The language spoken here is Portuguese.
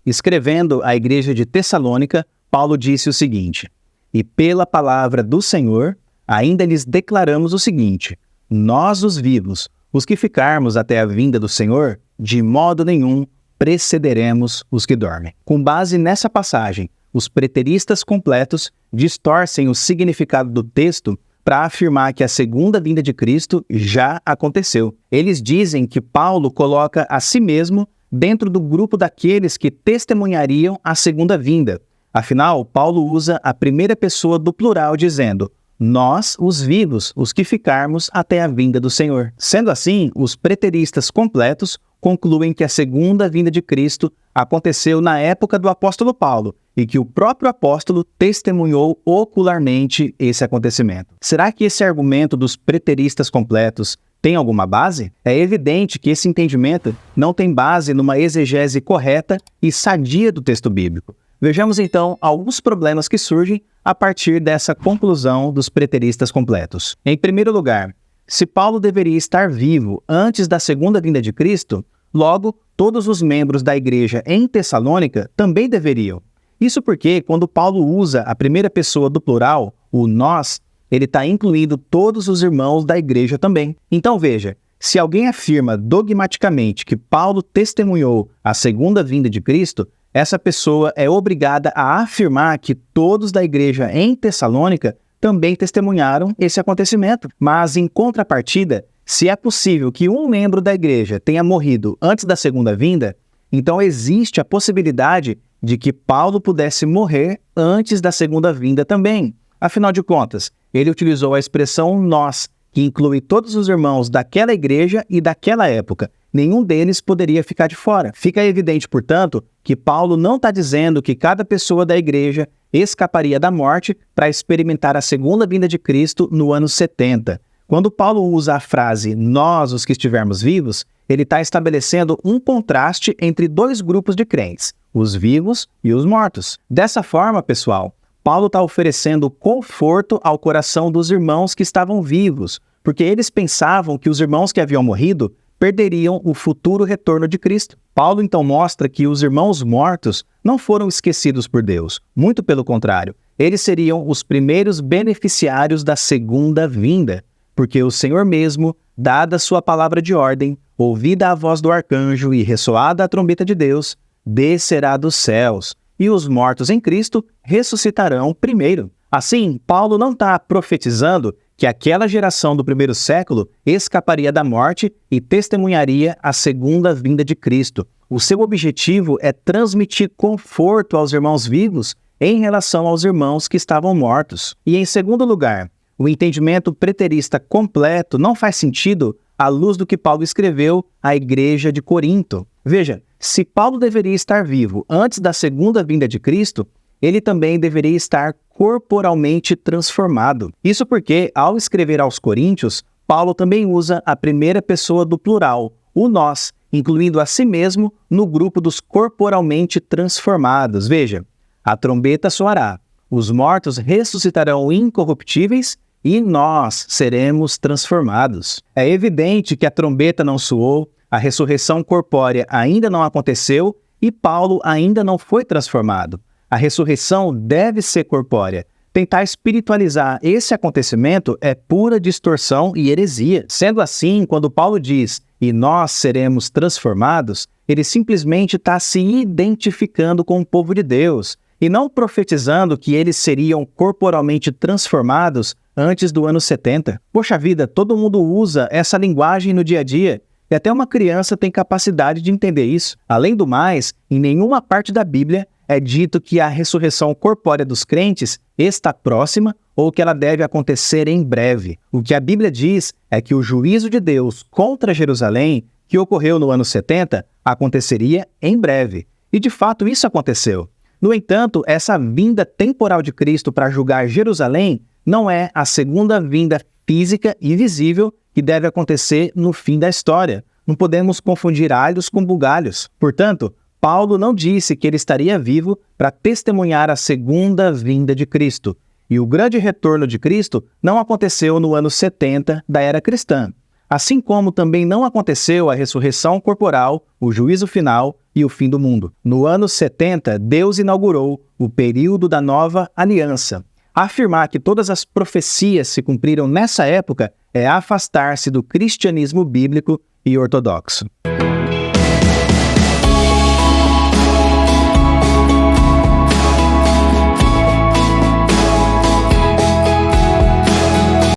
Escrevendo à igreja de Tessalônica, Paulo disse o seguinte: "E pela palavra do Senhor, ainda lhes declaramos o seguinte: nós, os vivos, os que ficarmos até a vinda do Senhor, de modo nenhum precederemos os que dormem." Com base nessa passagem, os preteristas completos distorcem o significado do texto para afirmar que a segunda vinda de Cristo já aconteceu. Eles dizem que Paulo coloca a si mesmo dentro do grupo daqueles que testemunhariam a segunda vinda. Afinal, Paulo usa a primeira pessoa do plural dizendo: nós, os vivos, os que ficarmos até a vinda do Senhor. Sendo assim, os preteristas completos concluem que a segunda vinda de Cristo aconteceu na época do apóstolo Paulo e que o próprio apóstolo testemunhou ocularmente esse acontecimento. Será que esse argumento dos preteristas completos tem alguma base? É evidente que esse entendimento não tem base numa exegese correta e sadia do texto bíblico. Vejamos então alguns problemas que surgem a partir dessa conclusão dos preteristas completos. Em primeiro lugar, se Paulo deveria estar vivo antes da segunda vinda de Cristo, logo, todos os membros da igreja em Tessalônica também deveriam. Isso porque, quando Paulo usa a primeira pessoa do plural, o nós, ele está incluindo todos os irmãos da igreja também. Então veja, se alguém afirma dogmaticamente que Paulo testemunhou a segunda vinda de Cristo, essa pessoa é obrigada a afirmar que todos da igreja em Tessalônica também testemunharam esse acontecimento. Mas, em contrapartida, se é possível que um membro da igreja tenha morrido antes da segunda vinda, então existe a possibilidade de que Paulo pudesse morrer antes da segunda vinda também. Afinal de contas, ele utilizou a expressão nós, que inclui todos os irmãos daquela igreja e daquela época. Nenhum deles poderia ficar de fora. Fica evidente, portanto, que Paulo não está dizendo que cada pessoa da igreja escaparia da morte para experimentar a segunda vinda de Cristo no ano 70. Quando Paulo usa a frase nós, os que estivermos vivos, ele está estabelecendo um contraste entre dois grupos de crentes, os vivos e os mortos. Dessa forma, pessoal, Paulo está oferecendo conforto ao coração dos irmãos que estavam vivos, porque eles pensavam que os irmãos que haviam morrido perderiam o futuro retorno de Cristo. Paulo então mostra que os irmãos mortos não foram esquecidos por Deus. Muito pelo contrário, eles seriam os primeiros beneficiários da segunda vinda, porque o Senhor mesmo, dada a sua palavra de ordem, ouvida a voz do arcanjo e ressoada a trombeta de Deus, descerá dos céus, e os mortos em Cristo ressuscitarão primeiro. Assim, Paulo não está profetizando que aquela geração do primeiro século escaparia da morte e testemunharia a segunda vinda de Cristo. O seu objetivo é transmitir conforto aos irmãos vivos em relação aos irmãos que estavam mortos. E em segundo lugar, o entendimento preterista completo não faz sentido à luz do que Paulo escreveu à igreja de Corinto. Veja, se Paulo deveria estar vivo antes da segunda vinda de Cristo, ele também deveria estar corporalmente transformado. Isso porque, ao escrever aos Coríntios, Paulo também usa a primeira pessoa do plural, o nós, incluindo a si mesmo no grupo dos corporalmente transformados. Veja, a trombeta soará, os mortos ressuscitarão incorruptíveis e nós seremos transformados. É evidente que a trombeta não soou, a ressurreição corpórea ainda não aconteceu e Paulo ainda não foi transformado. A ressurreição deve ser corpórea. Tentar espiritualizar esse acontecimento é pura distorção e heresia. Sendo assim, quando Paulo diz, e nós seremos transformados, ele simplesmente está se identificando com o povo de Deus, e não profetizando que eles seriam corporalmente transformados antes do ano 70. Poxa vida, todo mundo usa essa linguagem no dia a dia, e até uma criança tem capacidade de entender isso. Além do mais, em nenhuma parte da Bíblia é dito que a ressurreição corpórea dos crentes está próxima ou que ela deve acontecer em breve. O que a Bíblia diz é que o juízo de Deus contra Jerusalém, que ocorreu no ano 70, aconteceria em breve. E de fato isso aconteceu. No entanto, essa vinda temporal de Cristo para julgar Jerusalém não é a segunda vinda física e visível que deve acontecer no fim da história. Não podemos confundir alhos com bugalhos. Portanto, Paulo não disse que ele estaria vivo para testemunhar a segunda vinda de Cristo. E o grande retorno de Cristo não aconteceu no ano 70 da era cristã. Assim como também não aconteceu a ressurreição corporal, o juízo final e o fim do mundo. No ano 70, Deus inaugurou o período da nova aliança. Afirmar que todas as profecias se cumpriram nessa época é afastar-se do cristianismo bíblico e ortodoxo.